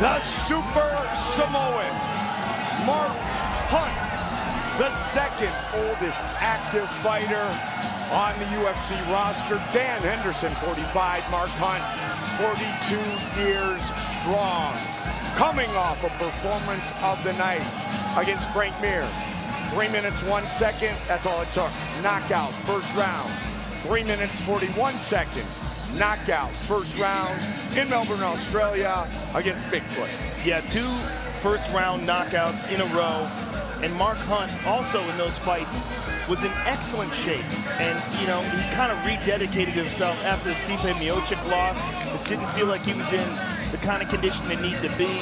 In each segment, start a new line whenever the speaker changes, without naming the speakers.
the Super Samoan, Mark Hunt, the second oldest active fighter on the UFC roster. Dan Henderson, 45, Mark Hunt, 42 years strong. Coming off a performance of the night against Frank Mir. 3 minutes, 1 second, that's all it took. Knockout, first round. 3 minutes, 41 seconds. Knockout, first round in Melbourne, Australia against Bigfoot.
Yeah, 2 first-round knockouts in a row. And Mark Hunt, also in those fights, was in excellent shape. And, you know, he kind of rededicated himself after the Stipe Miocic loss. Just didn't feel like he was in the kind of condition they need to be.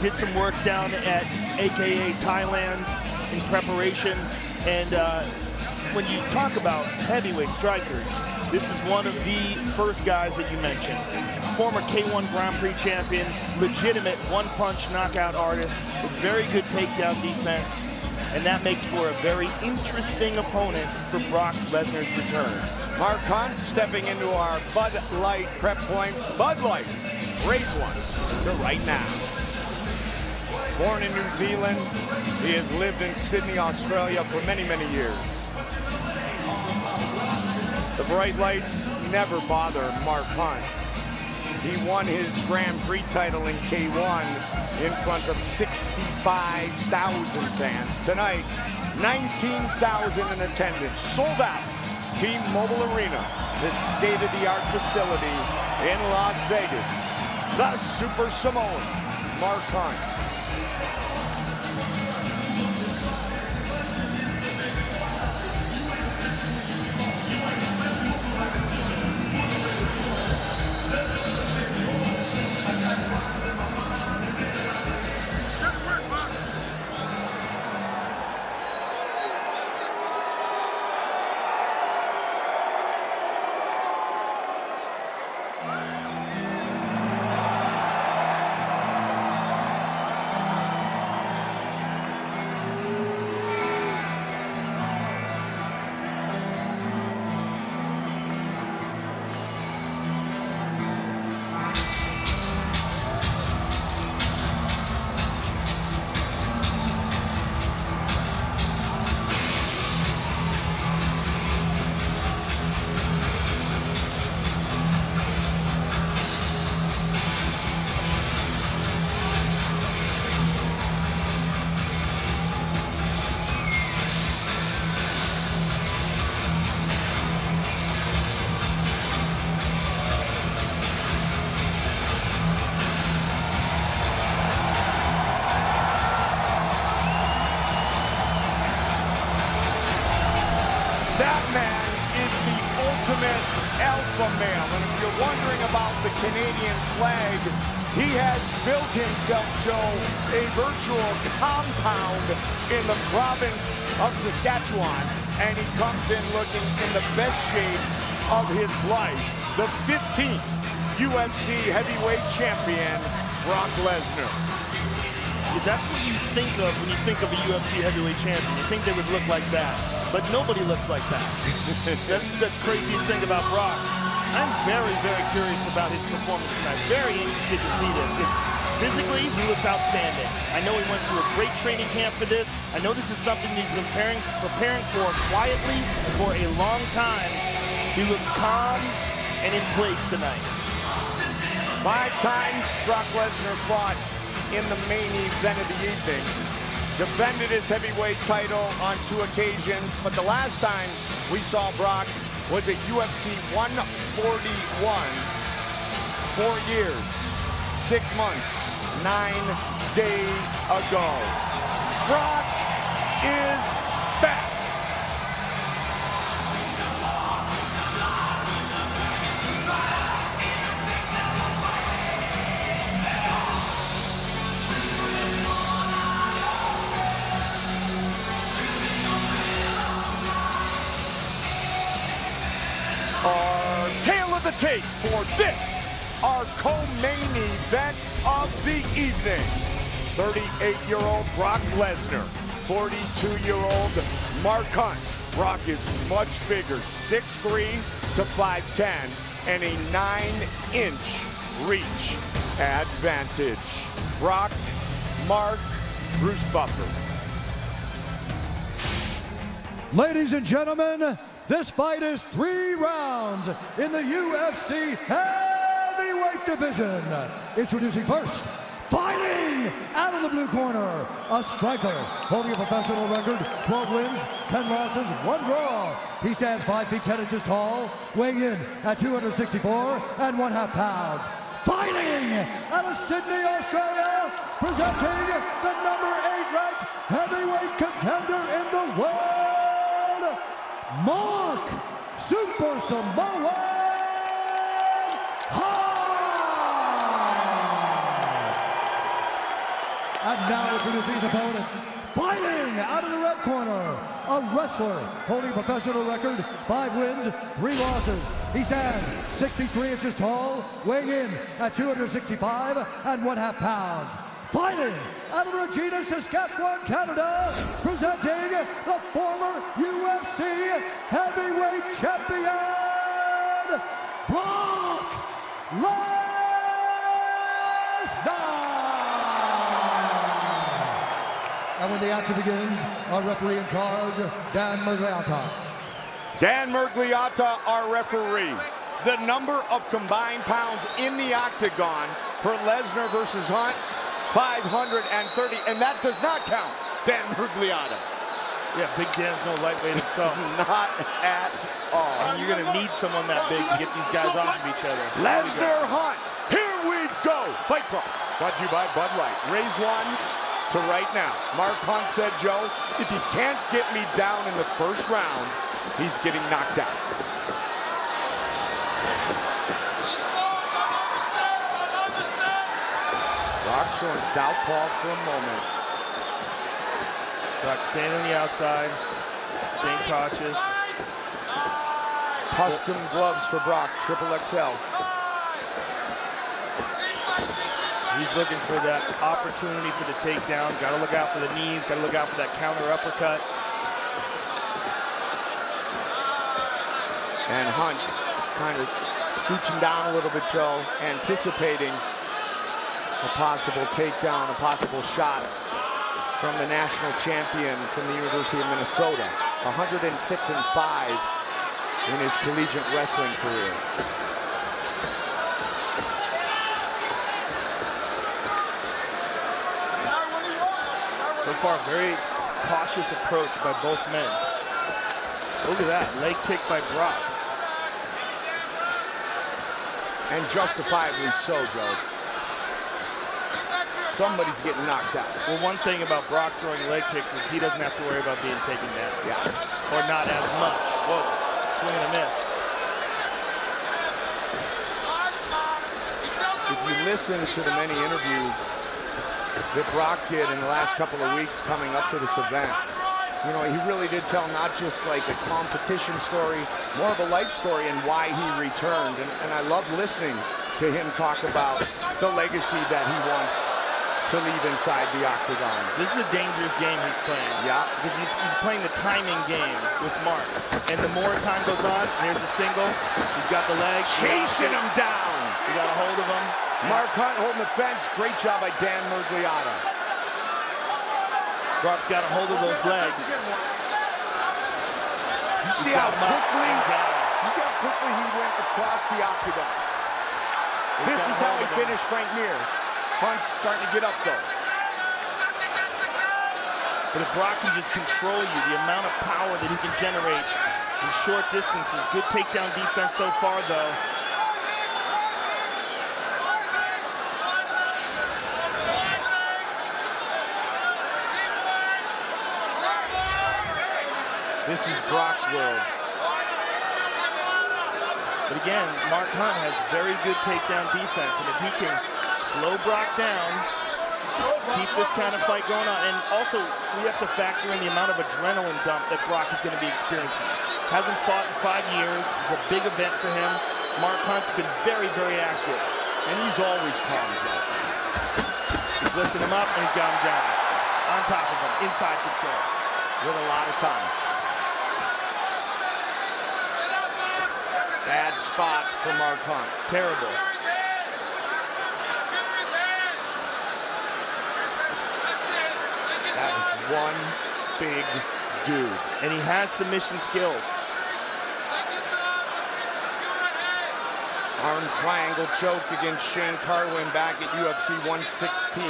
Did some work down at AKA Thailand in preparation. And when you talk about heavyweight strikers, this is one of the first guys that you mentioned. Former K1 Grand Prix champion, legitimate one-punch knockout artist with very good takedown defense, and that makes for a very interesting opponent for Brock Lesnar's return.
Mark Hunt stepping into our Bud Light prep point. Bud Light, raise one to right now. Born in New Zealand, he has lived in Sydney, Australia for many, many years. The bright lights never bother Mark Hunt. He won his Grand Prix title in K1 in front of 65,000 fans. Tonight, 19,000 in attendance, sold out. T-Mobile Arena, this state-of-the-art facility in Las Vegas. The Super Samoan, Mark Hunt. That man is the ultimate alpha male. And if you're wondering about the Canadian flag, he has built himself, Joe, a virtual compound in the province of Saskatchewan. And he comes in looking in the best shape of his life. The 15th UFC heavyweight champion, Brock Lesnar.
That's what you think of when you think of a UFC heavyweight champion. You think they would look like that. But nobody looks like that. That's the craziest thing about Brock. I'm very, very curious about his performance tonight. Very interested to see this. Physically, he looks outstanding. I know he went through a great training camp for this. I know this is something he's been preparing for quietly for a long time. He looks calm and in place tonight.
5 times Brock Lesnar fought in the main event of the evening. Defended his heavyweight title on 2 occasions, but the last time we saw Brock was at UFC 141. 4 years, 6 months, 9 days ago. Brock is back. Our tail of the tape for this, our co-main event of the evening. 38-year-old Brock Lesnar, 42-year-old Mark Hunt. Brock is much bigger, 6'3" to 5'10", and a 9-inch reach. advantage. Brock, Mark, Bruce Buffer.
Ladies and gentlemen, this fight is 3 rounds in the UFC heavyweight division. Introducing first, fighting out of the blue corner, a striker holding a professional record, 12 wins, 10 losses, 1 draw. He stands 5 feet 10 inches tall, weighing in at 264 1/2 pounds. Fighting out of Sydney, Australia, presenting the number 8 ranked heavyweight contender in the world, Mark Super Samoan Hunt! And now introducing his opponent, fighting out of the red corner, a wrestler holding a professional record, 5 wins, 3 losses. He stands 63 inches tall, weighing in at 265 1/2 pounds. Fighting out of Regina, Saskatchewan, Canada, presenting the former UFC heavyweight champion, Brock Lesnar! And when the action begins, our referee in charge, Dan Mergliata.
Dan Mergliata, our referee. The number of combined pounds in the octagon for Lesnar versus Hunt, 530, and that does not count Dan Mergliata.
Yeah, Big Dan's no lightweight himself.
Not at all.
And you're going to need someone that big to get these guys off of each other.
Lesnar Hunt, here we go. Fight Club, brought to you by Bud Light. Raise one to right now. Mark Hunt said, Joe, if he can't get me down in the first round, he's getting knocked out. Brock showing southpaw for a moment.
Brock staying on the outside, staying cautious.
Custom gloves for Brock, XXL.
He's looking for that opportunity for the takedown. Got to look out for the knees, got to look out for that counter uppercut.
And Hunt kind of scooching down a little bit, Joe, anticipating a possible takedown, a possible shot from the national champion from the University of Minnesota. 106-5 in his collegiate wrestling career.
So far, very cautious approach by both men. Look at that, leg kick by Brock.
And justifiably so, Joe. Somebody's getting knocked out.
Well, one thing about Brock throwing leg kicks is he doesn't have to worry about being taken down.
Yeah.
Or not as much. Whoa, swing and a miss.
If you listen to the many interviews that Brock did in the last couple of weeks coming up to this event, you know, he really did tell not just like a competition story, more of a life story and why he returned. And I love listening to him talk about the legacy that he wants to leave inside the octagon.
This is a dangerous game he's playing.
Yeah.
Because he's playing the timing game with Mark. And the more time goes on, there's a single. He's got the leg.
Chasing him down.
He got a hold of him.
Mark Hunt holding the fence. Great job by Dan Mergliata.
Brock's got a hold of those legs.
You see how quickly he went across the octagon. This is how he finished Frank Mir. Hunt's starting to get up though.
But if Brock can just control you, the amount of power that he can generate in short distances. Good takedown defense so far though.
This is Brock's world.
But again, Mark Hunt has very good takedown defense, and if he can slow Brock down, keep this kind of fight going on. And also, we have to factor in the amount of adrenaline dump that Brock is going to be experiencing. Hasn't fought in 5 years. It's a big event for him. Mark Hunt's been very, very active.
And he's always calm, Joe.
He's lifting him up, and he's got him down. On top of him, inside control.
With a lot of time. Bad spot for Mark Hunt.
Terrible.
one big dude.
And he has submission skills.
Arm triangle choke against Shane Carwin back at UFC 116.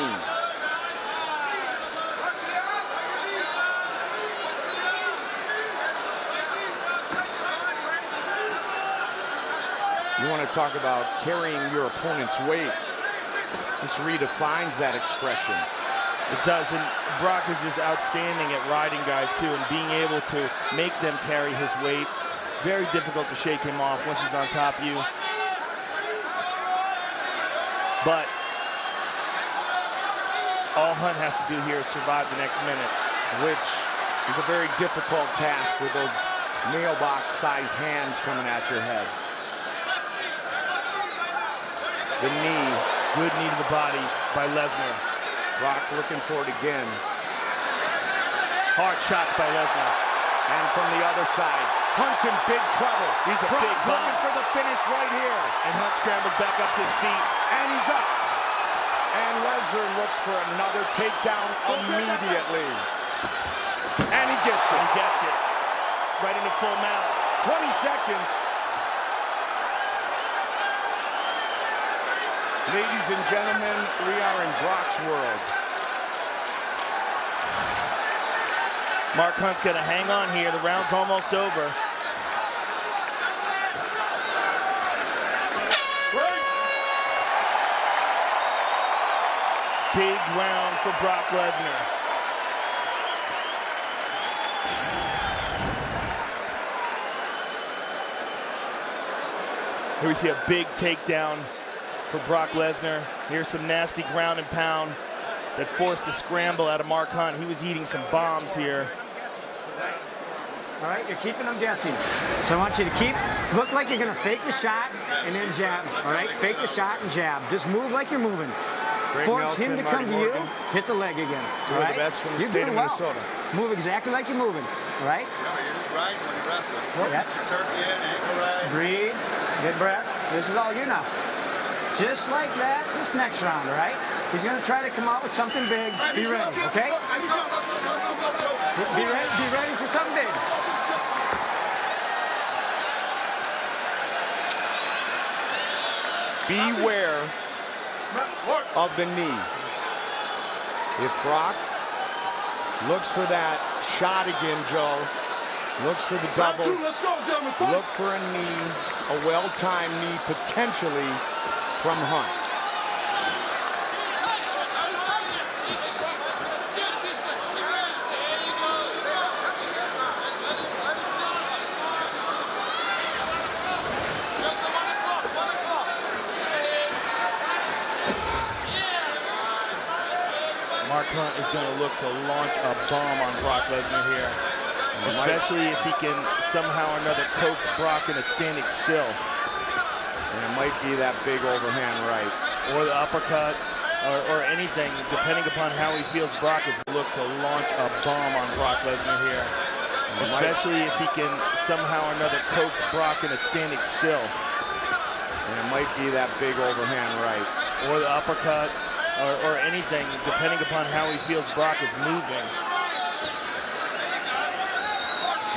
You want to talk about carrying your opponent's weight. This redefines that expression.
It does, and Brock is just outstanding at riding guys too, and being able to make them carry his weight. Very difficult to shake him off once he's on top of you. But all Hunt has to do here is survive the next minute,
which is a very difficult task with those mailbox-sized hands coming at your head. The knee.
Good knee to the body by Lesnar.
Brock looking for it again.
Hard shots by Lesnar.
And from the other side, Hunt's in big trouble.
He's a
Brock
big boss.
looking for the finish right here.
And Hunt scrambles back up to his feet.
And he's up. And Lesnar looks for another takedown immediately. And he gets it.
He gets it. Right into full mount.
20 seconds. Ladies and gentlemen, we are in Brock's world.
Mark Hunt's got to hang on here. The round's almost over. Big round for Brock Lesnar. Here we see a big takedown for Brock Lesnar. Here's some nasty ground and pound that forced a scramble out of Mark Hunt. He was eating some bombs here.
All right, you're keeping them guessing. So I want you to look like you're going to fake the shot and then jab. All right, fake the shot and jab. Just move like you're moving. Force him to come to you, hit the leg again. All right?
The best from the
You're
state of
doing well.
Minnesota.
Move exactly like you're moving. All right?
No, you're just riding when you're wrestling.
Yep.
Turkey in, ankle ride.
Breathe. Good breath. This is all you now. Just like that, this next round, all right? He's going to try to come out with something big. Be ready, okay? Be ready for something big.
Beware of the knee. If Brock looks for that shot again, Joe, looks for the double, look for a knee, a well-timed knee potentially from Hunt.
Mark Hunt is going to look to launch a bomb on Brock Lesnar here, especially if he can somehow or another coax Brock into standing still.
And it might be that big overhand right.
Or the uppercut, or anything, depending upon how he feels. Brock is going to look to launch a bomb on Brock Lesnar here, especially if he can somehow or another coax Brock into standing still.
And it might be that big overhand right.
Or the uppercut, or anything, depending upon how he feels Brock is moving.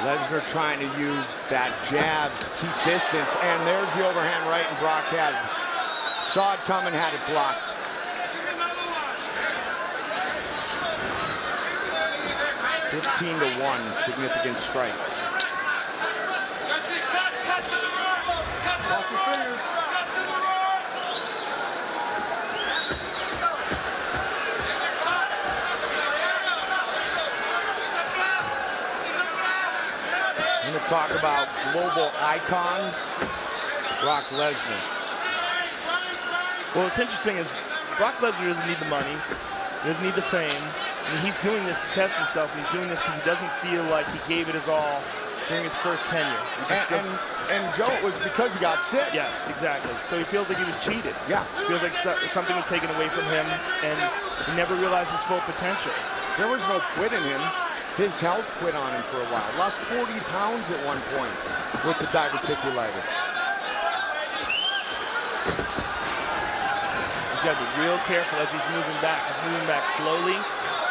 Lesnar trying to use that jab to keep distance, and there's the overhand right, and Brock had it. Saw it coming, had it blocked. (15-1), significant strikes. Talk about global icons, Brock Lesnar.
Well, what's interesting is Brock Lesnar doesn't need the money, he doesn't need the fame. I mean, he's doing this to test himself. He's doing this because he doesn't feel like he gave it his all during his first tenure.
And Joe, it was because he got sick.
Yes, exactly. So he feels like he was cheated.
Yeah.
He feels like something was taken away from him, and he never realized his full potential.
There was no quit in him. His health quit on him for a while. Lost 40 pounds at one point with the diverticulitis.
He's got to be real careful as he's moving back. He's moving back slowly,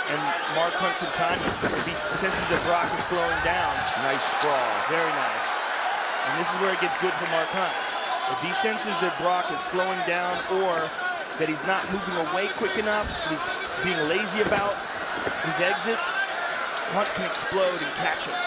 and Mark Hunt can time it. If he senses that Brock is slowing down.
Nice sprawl.
Very nice. And this is where it gets good for Mark Hunt. If he senses that Brock is slowing down or that he's not moving away quick enough, he's being lazy about his exits, Hunt can explode and catch him.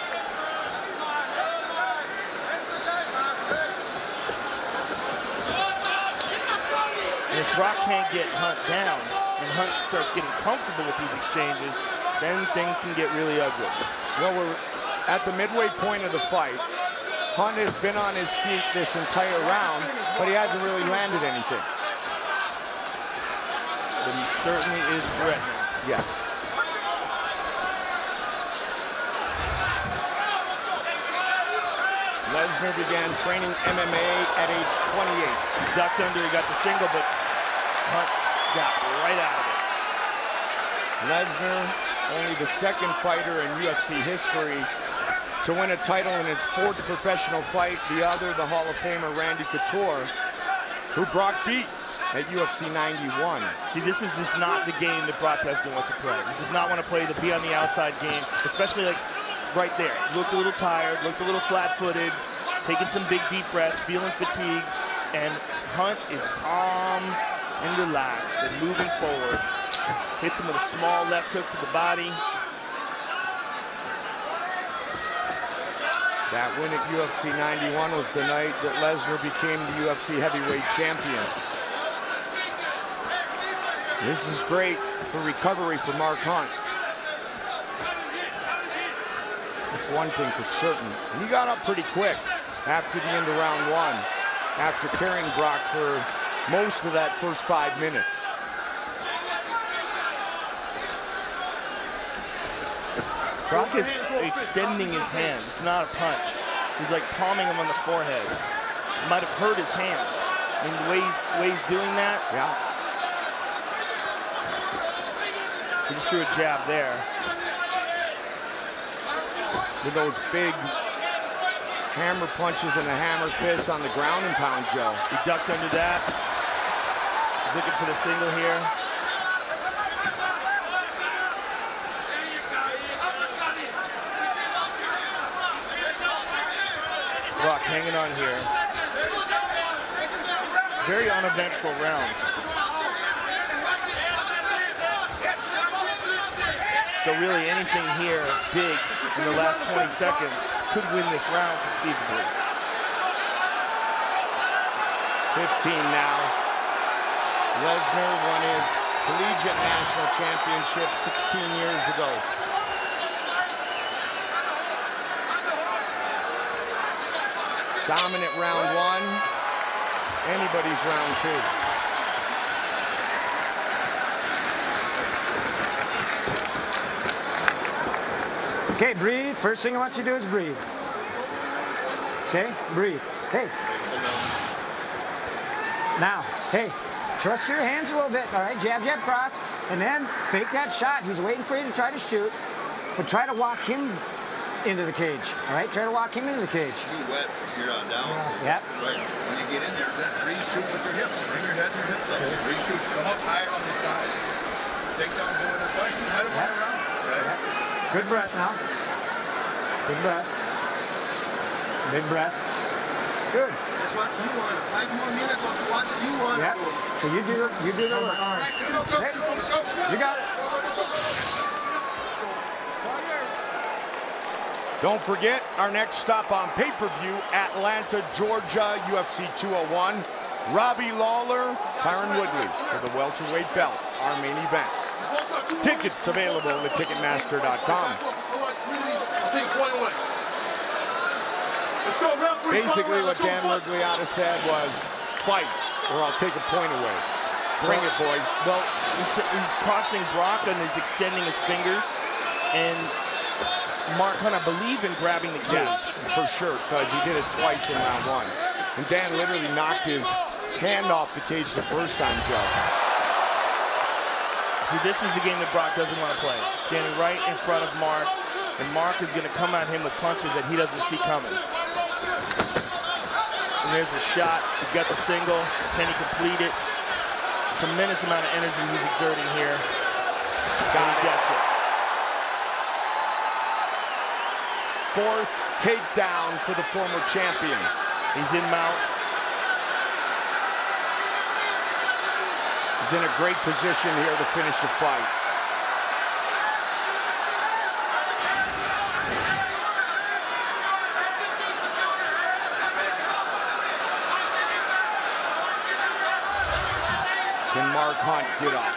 And if Brock can't get Hunt down and Hunt starts getting comfortable with these exchanges, then things can get really ugly.
Well, we're at the midway point of the fight. Hunt has been on his feet this entire round, but he hasn't really landed anything.
But he certainly is threatening.
Yes. Lesnar began training MMA at age 28.
He ducked under, he got the single, but Hunt got right out of it.
Lesnar, only the second fighter in UFC history to win a title in his fourth professional fight. The other, the Hall of Famer Randy Couture, who Brock beat at UFC 91.
See, this is just not the game that Brock Lesnar wants to play. He does not want to play the be on the outside game, especially like right there. Looked a little tired, looked a little flat-footed, taking some big deep breaths, feeling fatigue, and Hunt is calm and relaxed and moving forward. Hits him with a small left hook to the body.
That win at UFC 91 was the night that Lesnar became the UFC heavyweight champion. This is great for recovery for Mark Hunt. That's one thing for certain. And he got up pretty quick after the end of round one, after carrying Brock for most of that first 5 minutes.
Brock is extending his hand. It's not a punch. He's like palming him on the forehead. It might have hurt his hands. I mean, the way he's doing that.
Yeah.
He just threw a jab there.
With those big hammer punches and the hammer fists on the ground and pound, Joe.
He ducked under that. He's looking for the single here. Brock hanging on here. Very uneventful round. So really anything here big in the last 20 seconds could win this round conceivably.
15 now. Lesnar won his collegiate national championship 16 years ago. Dominant round one. Anybody's round two.
Okay, breathe. First thing I want you to do is breathe. Okay, breathe. Hey. Now, hey, trust your hands a little bit, all right? Jab, jab, cross, and then fake that shot. He's waiting for you to try to shoot, but try to walk him into the cage, all right? Try to walk him into the cage.
Too wet from here on down.
Yep.
Right. When you get in there, just reshoot with your hips. Bring your head and your hips up. Reshoot. Come up higher on the side. Take down forward the fight. Head him right around. Right.
Yep. Good breath now. Big breath. Big breath. Good.
That's what you want. 5 more minutes of what you want.
Yep. So you do the work.
All right. Hey,
You got it.
Don't forget our next stop on pay-per-view, Atlanta, Georgia, UFC 201. Robbie Lawler, Tyron Woodley for the welterweight belt, our main event. Tickets available at Ticketmaster.com. Basically what Dan Murgliata said was, fight or I'll take a point away. Bring it, boys.
Well, he's cautioning Brock and he's extending his fingers. And Mark Hunt, I believe in grabbing the cage.
Yes, for sure, because he did it twice in round one. And Dan literally knocked his hand off the cage the first time, Joe.
See, this is the game that Brock doesn't want to play. Standing right in front of Mark, and Mark is going to come at him with punches that he doesn't see coming. And there's a shot. He's got the single. Can he complete it? Tremendous amount of energy he's exerting here.
Got it.
Gets it.
Fourth takedown for the former champion.
He's in mount.
He's in a great position here to finish the fight. Can Mark Hunt get up?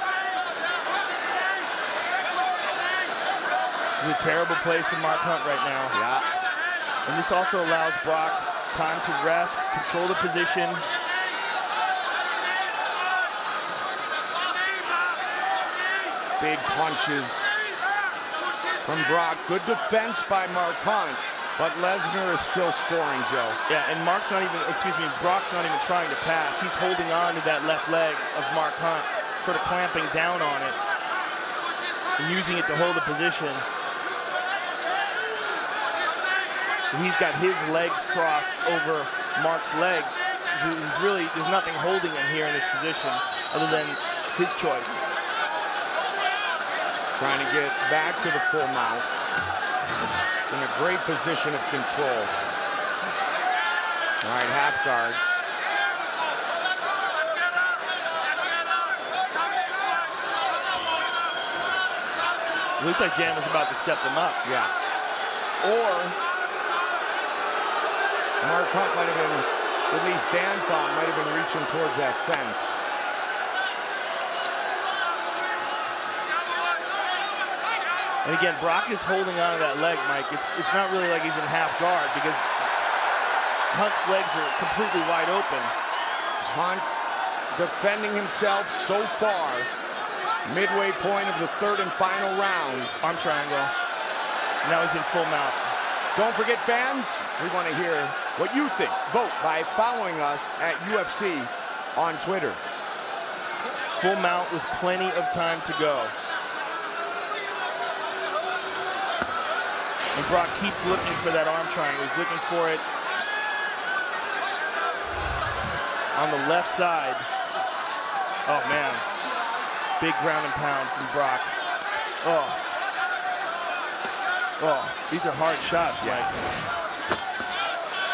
This is a terrible place for Mark Hunt right now.
Yeah.
And this also allows Brock time to rest, control the position.
Big punches from Brock. Good defense by Mark Hunt, but Lesnar is still scoring, Joe.
Yeah, and Brock's not even trying to pass. He's holding on to that left leg of Mark Hunt, sort of clamping down on it and using it to hold the position. He's got his legs crossed over Mark's leg. There's nothing holding him here in this position other than his choice.
Trying to get back to the full mount. In a great position of control. All right, half guard.
It looked like Dan was about to step them up.
Yeah. Or Mark Hunt might have been, at least Dan thought, might have been reaching towards that fence.
And again, Brock is holding on to that leg, Mike. It's not really like he's in half guard because Hunt's legs are completely wide open.
Hunt defending himself so far. Midway point of the third and final round.
Arm triangle. Now he's in full mount.
Don't forget, fans, we want to hear what you think. Vote by following us at UFC on Twitter.
Full mount with plenty of time to go. And Brock keeps looking for that arm triangle. He's looking for it on the left side. Oh, man. Big ground and pound from Brock. Oh. Oh, these are hard shots, Mike.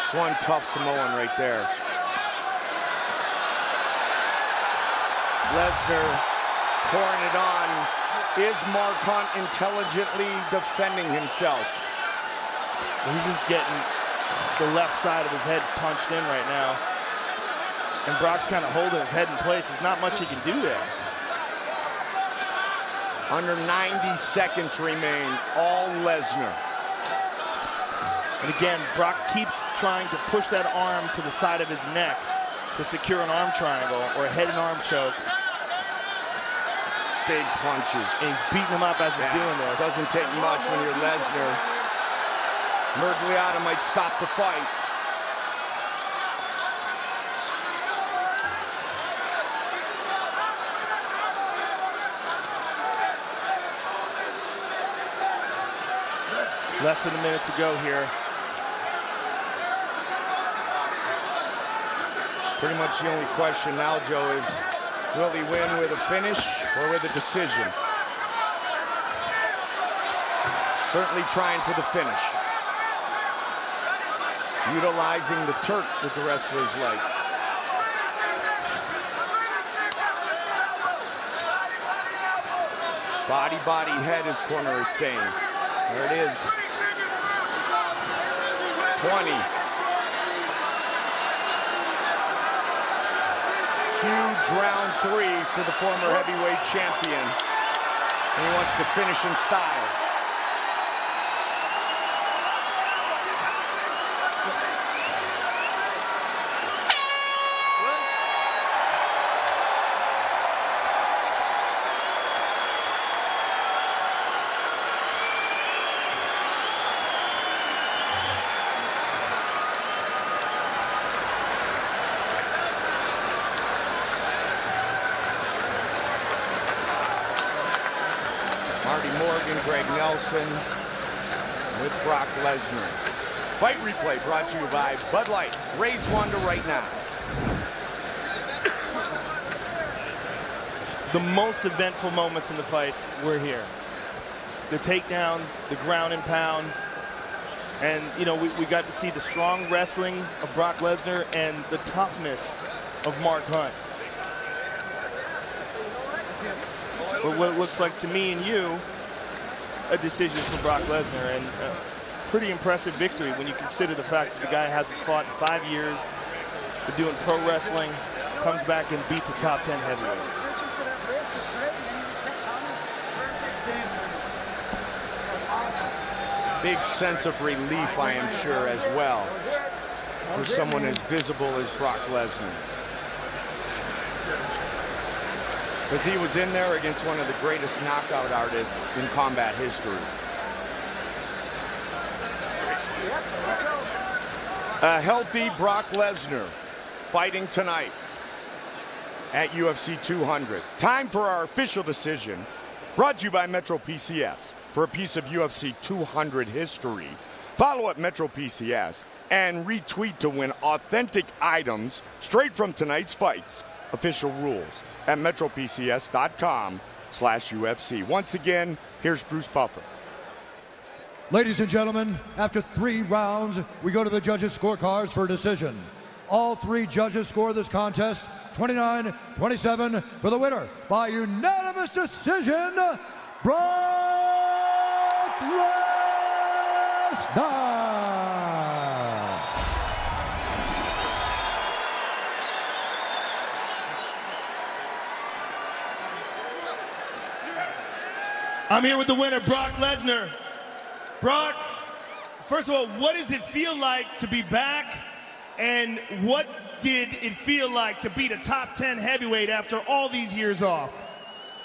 It's one tough Samoan right there. Lesnar pouring it on. Is Mark Hunt intelligently defending himself?
He's just getting the left side of his head punched in right now. And Brock's kind of holding his head in place. There's not much he can do there.
Under 90 seconds remain, all Lesnar.
And again, Brock keeps trying to push that arm to the side of his neck to secure an arm triangle or a head and arm choke.
Big punches.
And he's beating him up as he's doing this.
Doesn't take much when you're Lesnar. Miragliotta might stop the fight.
Less than a minute to go here.
Pretty much the only question now, Joe, is will he win with a finish or with a decision? Certainly trying for the finish. Utilizing the Turk with the wrestler's leg. Body, body, head, his corner is saying. There it is. 20. Huge round 3 for the former heavyweight champion. And he wants to finish in style. Greg Nelson with Brock Lesnar. Fight replay brought to you by Bud Light. Raise one to right now.
the most eventful moments in the fight were here. The takedowns, the ground and pound, and you know, we got to see the strong wrestling of Brock Lesnar and the toughness of Mark Hunt. But what looks like to me and you, a decision for Brock Lesnar, and a pretty impressive victory when you consider the fact that the guy hasn't fought in 5 years, been doing pro wrestling, comes back and beats a top 10 heavyweight.
Big sense of relief, I am sure, as well, for someone as visible as Brock Lesnar. Because he was in there against one of the greatest knockout artists in combat history. A healthy Brock Lesnar fighting tonight at UFC 200. Time for our official decision, brought to you by Metro PCS. For a piece of UFC 200 history, follow at Metro PCS and retweet to win authentic items straight from tonight's fights. Official rules at metropcs.com/UFC. Once again, here's Bruce Buffer.
Ladies and gentlemen, after 3 rounds, we go to the judges' scorecards for a decision. All 3 judges score this contest 29-27 for the winner by unanimous decision, Brock Lesnar.
I'm here with the winner, Brock Lesnar. Brock, first of all, what does it feel like to be back? And what did it feel like to beat a top 10 heavyweight after all these years off?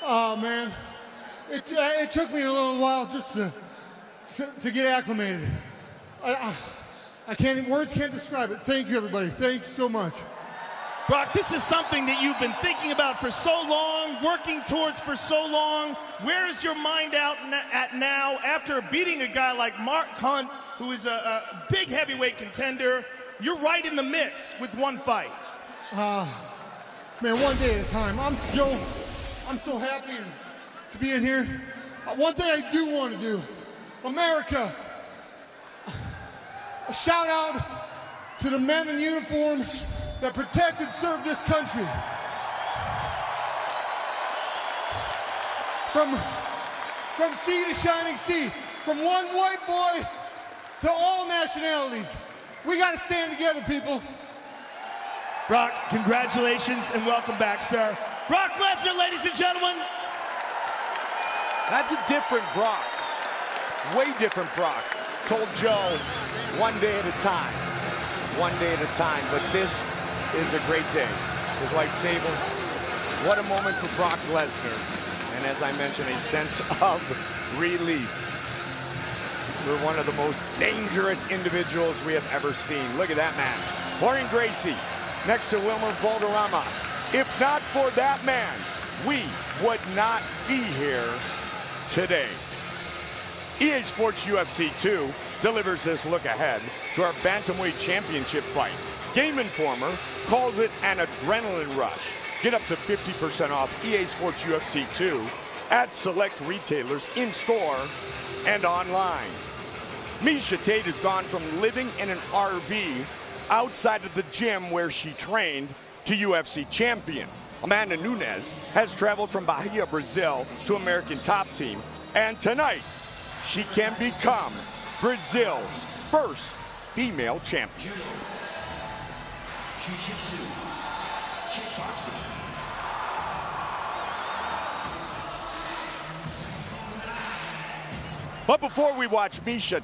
Oh, man. It took me a little while just to get acclimated. Words can't describe it. Thank you, everybody. Thank you so much.
Brock, this is something that you've been thinking about for so long, working towards for so long. Where is your mind at now after beating a guy like Mark Hunt, who is a big heavyweight contender? You're right in the mix with one fight.
Man, one day at a time. I'm so happy to be in here. One thing I do want to do, America, a shout out to the men in uniform that protect and serve this country. From sea to shining sea, from one white boy to all nationalities. We got to stand together, people.
Brock, congratulations and welcome back, sir. Brock Lesnar, ladies and gentlemen.
That's a different Brock. Way different Brock. Told Joe, one day at a time. One day at a time. But this is a great day. His wife, Sable, what a moment for Brock Lesnar. And as I mentioned, a sense of relief. For one of the most dangerous individuals we have ever seen. Look at that man. Florian Gracie next to Wilmer Valderrama. If not for that man, we would not be here today. EA Sports UFC 2 delivers this look ahead to our Bantamweight Championship fight. Game Informer calls it an adrenaline rush. Get up to 50% off EA Sports UFC 2 at select retailers in-store and online. Miesha Tate has gone from living in an RV outside of the gym where she trained to UFC champion. Amanda Nunes has traveled from Bahia, Brazil to American Top Team, and tonight she can become Brazil's first female champion.
Jiu-jitsu, kickboxing.
But before we watch Miesha